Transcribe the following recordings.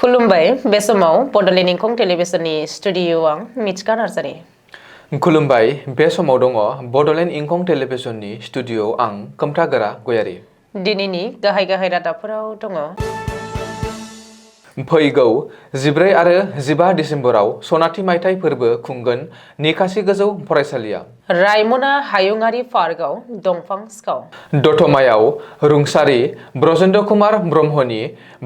खुलुमबाय बे समाव बडलेण्ड इंखं टेलिभिजननि स्टुडिअ आं मिथिका नार्जारि। खुलुमबाय बे समाव दङ बडलेण्ड इंखं टेलिभिजननि स्टुडिअ आं खोमथागोरा गयारि। दिनैनि गाहाय रादाबफोराव दङ। फैगौ 14 आरो 15 डिसेम्बराव सनाथि मायथाइ फोरबो खुंगोन निकासि गोजौ फरायसालिया। रायमना हायुङारि पार्कआव दंफां सिखाव। दतमायाव रुंसारि ब्रजेन्द्र कुमार ब्रह्मनि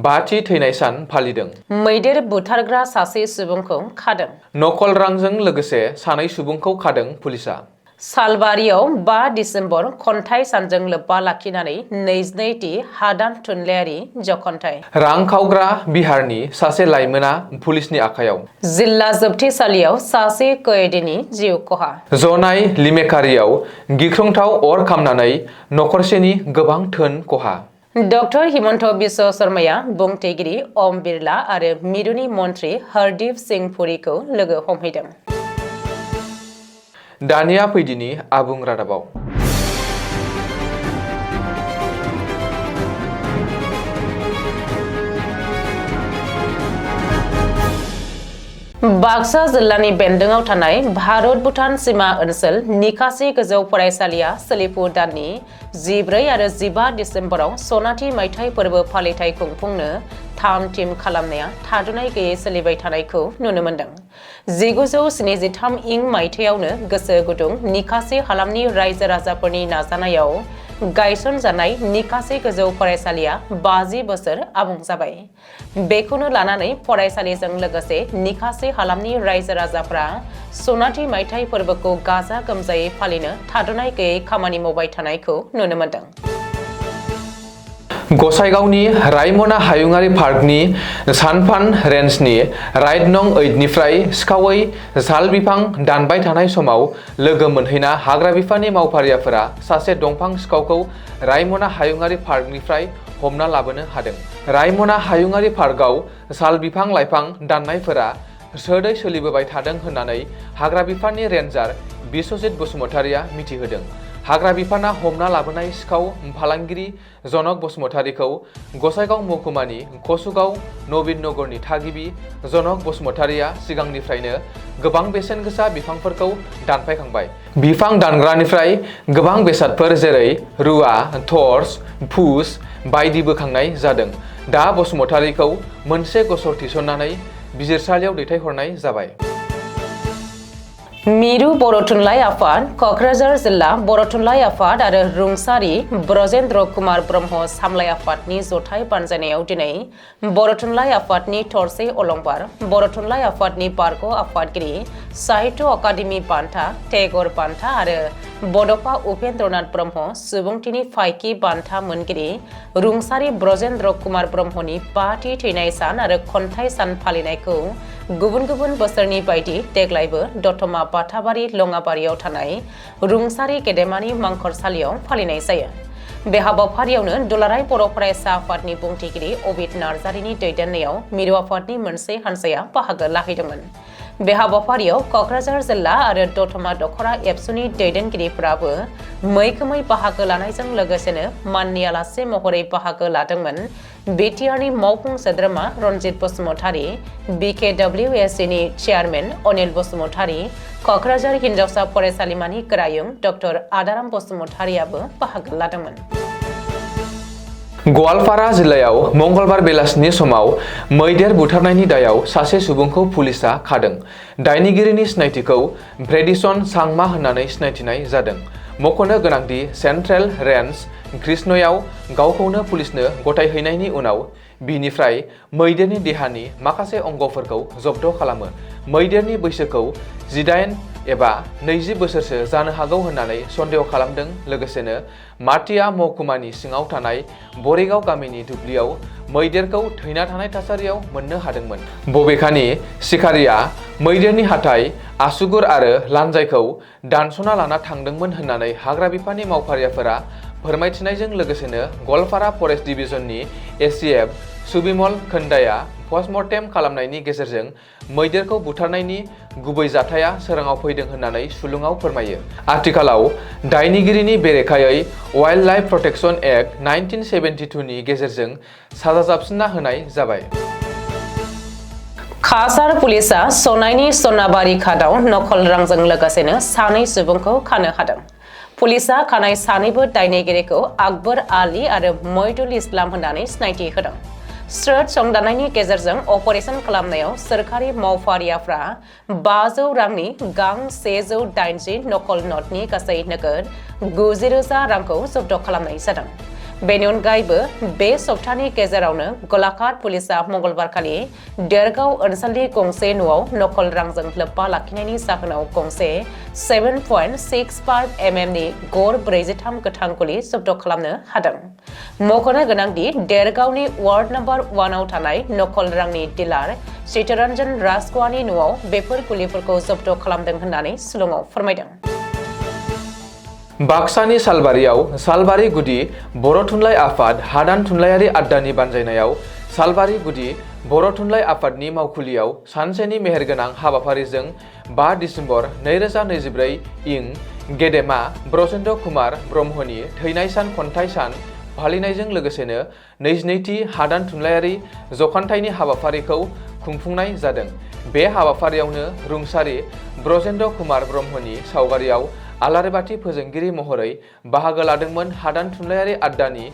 5थि थैनाय सान फालिदों। मैदेर बुथारग्रा सासे सुबुंखौ खादों। नकल रांजों लोगोसे सानै सुबुंखौ खादों पुलिसा। सालबारियाव 5 डिसेम्बर खन्थाइ सानजों लोब्बा लाखिनानै 22थि हादान थुनलाइयारि जखन्थाइ। रां खावग्रा बिहारनि सासे लाइमोना पुलिसनि आखायाव। जिल्ला जोबथेसालियाव सासे कैदिनि जिउ खहा। जनाय लिमेकारियाव गिख्रंथाव अर खामनानै नखरसेनि गोबां धोन खहा। डक्टर हिमन्त बिश्व शर्माया बुंथिगिरि ओम बिरला आरो मिरुनि मन्त्रि हरदीप सिंह पुरीखौ लोगो हमहैदों। दानिया फैदिनि आबुं रादाबाव। बाक्सा जिल्लानि बेन्दोंआव थानाय भारत भुटान सीमा ओनसोल निकासि गोजौ फरायसालिया सोलिफु दाननि 14 आरो 15 डिसेम्बराव सनाथि मायथाइ फोरबो फालिथाय खुंफुंनो थाम थिम खालामनाया थाद'नाय गैयै सोलिबाय थानायखौ नुनो मोन्दों। 1973 इं मायथाइयावनो गोसो गुदुं निकासि हालामनि रायजो राजाफोरनि नाजानायाव गायसनजानाय निकासि गोजौ फरायसालिया 50 बोसोर आबुं जाबाय। बेखौनो लानानै फरायसालिजों लोगोसे निकासि हालामनि रायजो राजाफ्रा सनाथि मायथाइ फोरबोखौ गाजा गोमजायै फालिनो थाद'नाय गैयै खामानि मावबाय थानायखौ नुनो मोन्दों। गसाइगावनि रायमना हायुङारि पार्कनि सानफान रेन्जनि राइड नं 8 निफ्राय सिखावै साल बिफां दानबाय थानाय समाव लोगो मोनहैना हाग्रा बिफाननि मावफारियाफोरा सासे दंफां सिखावखौ रायमना हायुङारि पार्कनिफ्राय हमना लाबोनो हादों। रायमना हायुङारि पार्कआव साल बिफां लाइफां दाननायफोरा सोदै सोलिबोबाय थादों होननानै हाग्रा बिफाननि रेन्जार बिश्वजित बसुमतारिया मिथिहोदों। हाग्रा बिफाना हमना लाबोनाय सिखाव फालांगिरि जनक बसुमतारिखौ गसाइगाव महकुमानि कसुगाव नवीन नगरनि थागिबि जनक बसुमतारिया सिगांनिफ्रायनो गोबां बेसेन गोसा बिफांफोरखौ दानफायखांबाय। बिफां दानग्रानिफ्राय गोबां बेसादफोर जेरै रुवा, टर्च, फुस बायदि बोखांनाय जादों। दा बसुमतारिखौ मोनसे गसर थिसननानै बिजिरसालियाव दैथायहरनाय जाबाय। मिरु बर' थुनलाइ आफाद, क'क्राझार जिल्ला बर' थुनलाइ आफाद आरो रुंसारि ब्रजेन्द्र कुमार ब्रह्म सामलाय आफादनि जथाइ बानजायनायाव दिनै बर' थुनलाइ आफादनि थरसे अलंबार, बर' थुनलाइ आफादनि बारग' आफादगिरि, साहित्य अकादेमि बान्था, टेगर बान्था आरो बड'फा उपेन्द्रनाथ ब्रह्म सुबुंथिनि फायखि बान्था मोनगिरि रुंसारि ब्रजेन्द्र कुमार ब्रह्मनि 5थि थैनाय सान आरो खन्थाइ सान फालिनायखौ गुबुन गुबुन बोसोरनि बायदि देग्लायबो दतमा बाथाबारि लङाबारियाव थानाय रुंसारि गेदेमानि मांखरसालियाव फालिनाय जायो। बे हाबाफारियावनो दुलाराय बर' फरायसा आफादनि बुंथिगिरि अबित नार्जारिनि दैदेननायाव मिरु आफादनि मोनसे हान्जाया बाहागो लाहैदोंमोन। बे हाबाफारियाव क'क्राझार जिल्ला आरो दतमा दख'रा एबसुनि दैदेनगिरिफोराबो मैखोमै बाहागो लानायजों लोगोसेनो माननि आलासि महरै बाहागो लादोंमोन। बिटिआरनि मावफुं सोद्रोमा रनजित बसुमतारी, BKWSCनि चेयारमेन अनिल बसुमतारी, क'क्राझार हिनजावसा फरायसालिमानि गोरायुं डक्टर आदाराम बसुमतारियाबो बाहागो लादोंमोन। गवालपारा जिल्लायाव मंगलबार बेलासिनि समाव मैदेर बुथारनायनि दायाव सासे सुबुंखौ पुलिसा खादों। दायनिगिरिनि सिनायथिखौ ब्रेडिसन सांमा होननानै सिनायथिनाय जादों। मख'नो गोनांदि सेन्ट्रेल रेन्ज कृष्णयाव गावखौनो पुलिसनो गथायहैनायनि उनाव बिनिफ्राय मैदेरनि देहानि माखासे अंगफोरखौ जब्द खालामो। मैदेरनि बैसोखौ 18 एबा 20 बोसोरसो जानो हागौ होननानै सन्देह खालामदों। लोगोसेनो माटिया महकुमानि सिङाव थानाय बरेगाव गामिनि दुब्लियाव मैदेरखौ थैना थानाय थासारियाव मोननो हादोंमोन। बबेखानि सिखारिया मैदेरनि हाथाइ, आसुगुर आरो लानजायखौ दानस'ना लाना थांदोंमोन होननानै हाग्रा बिफाननि मावफारियाफोरा फोरमायथिनायजों लोगोसेनो गवालपारा फरेस्ट डिभिजननि एसिएफ सुबिमल खोन्दाया पस्टमर्टेम खालामनायनि गेजेरजों मैदेरखौ बुथारनायनि गुबै जाथाया सोराङाव फैदों होननानै सुलुङाव फोरमायो। आथिखालाव दायनिगिरिनि बेरेखायै वाइल्ड लाइफ प्रटेक्शन एक्ट 1972 नि गेजेरजों साजा जाबसिनना होनाय जाबाय। कासार पुलिसा सनाइनि सनाबारि खादाव नखल रांजों लोगोसेनो सानै सुबुंखौ खानो हादों। पुलिसा खानाय सानैबो दायनिगिरिखौ आकबर आली आरो मइदुल इस्लाम होननानै सिनायथि होदों। स्रोद संदाननायनि गेजेरजों अपारेशन खालामनायाव सोरखारि मावफारियाफ्रा 500 रांनि गां 180 नकल नटनि गासै नोगोद 90,000 रांखौ जब्द खालामनाय जादों। बेनि अनगायैबो बे सप्तानि गेजेरावनो गलाघाट पुलिसा मंगलबारखालि देरगाव ओनसोलनि गंसे न'आव नकल रांजों लोब्बा लाखिनायनि जाहोनाव गंसे 7.65 mm नि गर 43 गोथां गुलि जब्द खालामनो हादों। मख'नो गोनांदि देरगावनि वार्ड नम्बर 1 आव थानाय नकल रांनि डिलार चित्तरन्जन राजख'वानि न'आव बेफोर गुलिफोरखौ जब्द खालामदों होननानै सुलुङाव फोरमायदों। बाक्सानि सालबारियाव सालबारि गुदि बर' थुनलाइ आफाद हादान थुनलाइयारि आड्डानि बानजायनायाव सालबारि गुदि बर' थुनलाइ आफादनि मावखुलियाव सानसेनि मेहेरगोनां हाबाफारिजों 5 दिसेम्बर 2024 इं गेदेमा ब्रजेन्द्र कुमार ब्रह्मनि थैनाय सान खन्थाइ सान फालिनायजों लोगोसेनो 22थि हादान थुनलाइयारि जखान्थाइनि हाबाफारिखौ खुंफुंनाय जादों। बे हाबाफारियावनो रुंसारि ब्रजेन्द्र कुमार ब्रह्मनि सावगारियाव आलारि बाथि फोजोंगिरि महरै बाहागो लादोंमोन हादान थुनलाइयारि आड्डानि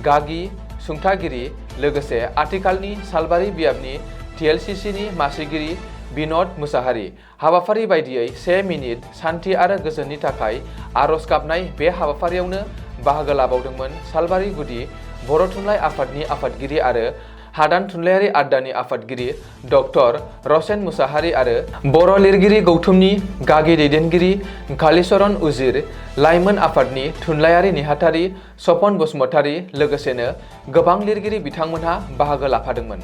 गागि सुंथागिरि लोगोसे आथिखालनि सालबारि बियाबनि TLCCनि मासिगिरि बिन'द मुसाहारि। हाबाफारि बायदियै 1 मिनिट सान्थि आरो गोजोननि थाखाय आरज गाबनाय बे हाबाफारियावनो बाहागो लाबावदोंमोन सालबारि गुदि बर' थुनलाइ आफादनि आफादगिरि आरो हादान थुनलाइयारि आड्डानि आफादगिरि डक्टर रसेन मुसाहारि आरो बर' लिरगिरि गौथुमनि गागि दैदेनगिरि कालीचरण उजिर, लाइमोन आफादनि थुनलाइयारि नेहाथारि सपन बसुमतारी लोगोसेनो गोबां लिरगिरि बिथांमोनहा बाहागो लाफादोंमोन।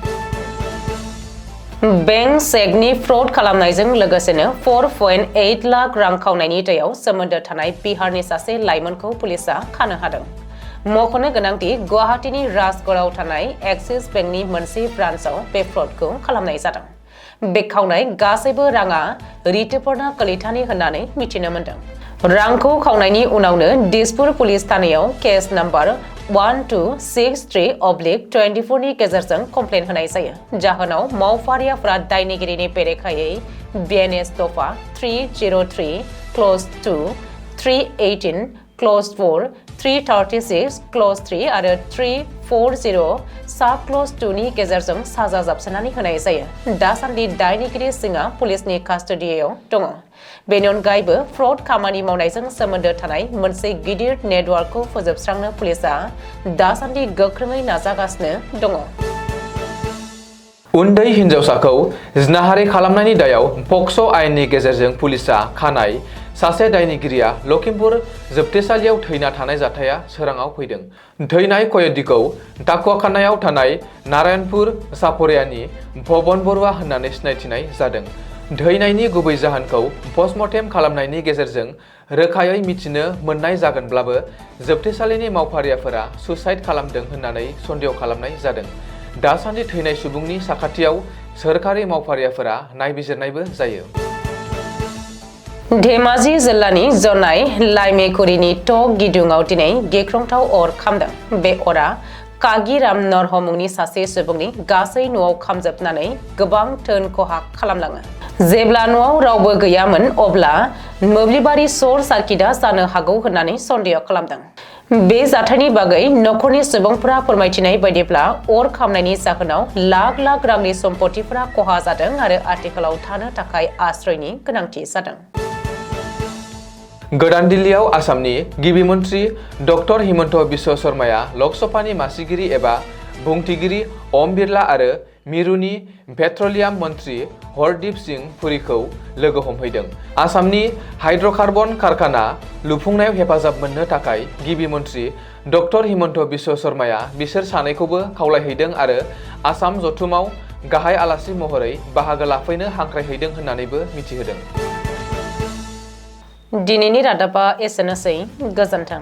बेंक चेकनि फ्रड खालामनायजों लोगोसेनो 4.8 लाख रां खावनायनि दायाव सोमोन्दो थानाय बिहारनि सासे लाइमोनखौ पुलिसा खानो हादों। मख'नो गोनांदि गुवाहाटीनि राजगड़आव थानाय एक्सिस बेंकनि मोनसे ब्रान्चआव बे फ्रडखौ खालामनाय जादों। बे खावनाय गासैबो राङा रितुपर्णा कलितानि होननानै मिथिनो मोन्दों। रांखौ खावनायनि उनावनो दिसपुर पुलिस थानायाव केस नम्बर 1263/24 नि गेजेरजों कमप्लेन होनाय जायो। जाहोनाव मावफारियाफ्रा दायनिगिरिनि बेरेखायै BNS दफा 303 क्ल'ज 2, 318 क्ल'ज 4, 336 क्ल'ज 3 आरो 340 साब क्ल'ज 2 नि गेजेरजों साजा जाबसोनानै होनाय जायो। दासान्दि दायनिगिरि सिंआ पुलिसनि कास्टडियाव दङ। बेनि अनगायैबो फ्रड खामानि मावनायजों सोमोन्दो थानाय मोनसे गिदिर नेटवार्कखौ फोजोबस्रांनो पुलिसा दासान्दि गोख्रोङै नाजागासिनो दङ। उन्दै हिन्जावसाखौ जिनाहारि खालामनायनि दायाव पक्स' आयेननि गेजेरजों पुलिसा खानाय सासे दायनिगिरिया लखिमपुर जोबथेसालियाव थैना थानाय जाथाया सोराङाव फैदों। थैनाय कयदीखौ टाकुवाखानायाव थानाय नारायणपुर सापरियानि भबन बरुवा होननानै सिनायथिनाय जादों। थैनायनि गुबै जाहोनखौ पस्टमर्टेम खालामनायनि गेजेरजों रोखायै मिथिनो मोननाय जागोनब्लाबो जोबथेसालिनि मावफारियाफोरा सुसाइड खालामदों होननानै सन्देह खालामनाय जादों। दासान्दि थैनाय सुबुंनि साखाथियाव सोरखारि मावफारियाफोरा नायबिजिरनायबो जायो। धेमाजि जिल्लानि जनाय लाइमेकुरिनि गिदुङाव दिनै गिख्रंथाव अर खामदों। बे अरा कागिराम नरह मुंनि सासे सुबुंनि गासै न'आव खामजोबनानै गोबां धोन खहा खालामलाङो। जेब्ला न'आव रावबो गैयामोन अब्ला मोब्लिबारि सर्ट सार्किटआ जानो हागौ होननानै सन्देह खालामदों। बे जाथायनि बागै नखरनि सुबुंफोरा फोरमायथिनाय बायदिब्ला अर खामनायनि जाहोनाव लाख लाख रांनि सम्पथिफोरा खहा जादों आरो आथिखालाव थानो थाखाय आश्रयनि गोनांथि जादों। गोदान दिल्लीयाव आसामनि गिबि मन्त्रि डक्टर हिमन्त बिश्व शर्माया लकसभानि मासिगिरि एबा बुंथिगिरि ओम बिरला आरो मिरुनि पेट्रलियाम मन्त्रि हरदीप सिंह पुरीखौ लोगो हमहैदों। आसामनि हाइड्र'कार्बन कारखाना लुफुंनायाव हेफाजाब मोननो थाखाय गिबि मन्त्रि डक्टर हिमन्त बिश्व शर्माया बिसोर सानैखौबो खावलायहैदों आरो आसाम जथुमाव गाहाय आलासि महरै बाहागो लाफैनो हांख्रायहैदों होननानैबो मिथिहोदों। दिनैनि रादाबा एसेनोसै। गोजोन्थों।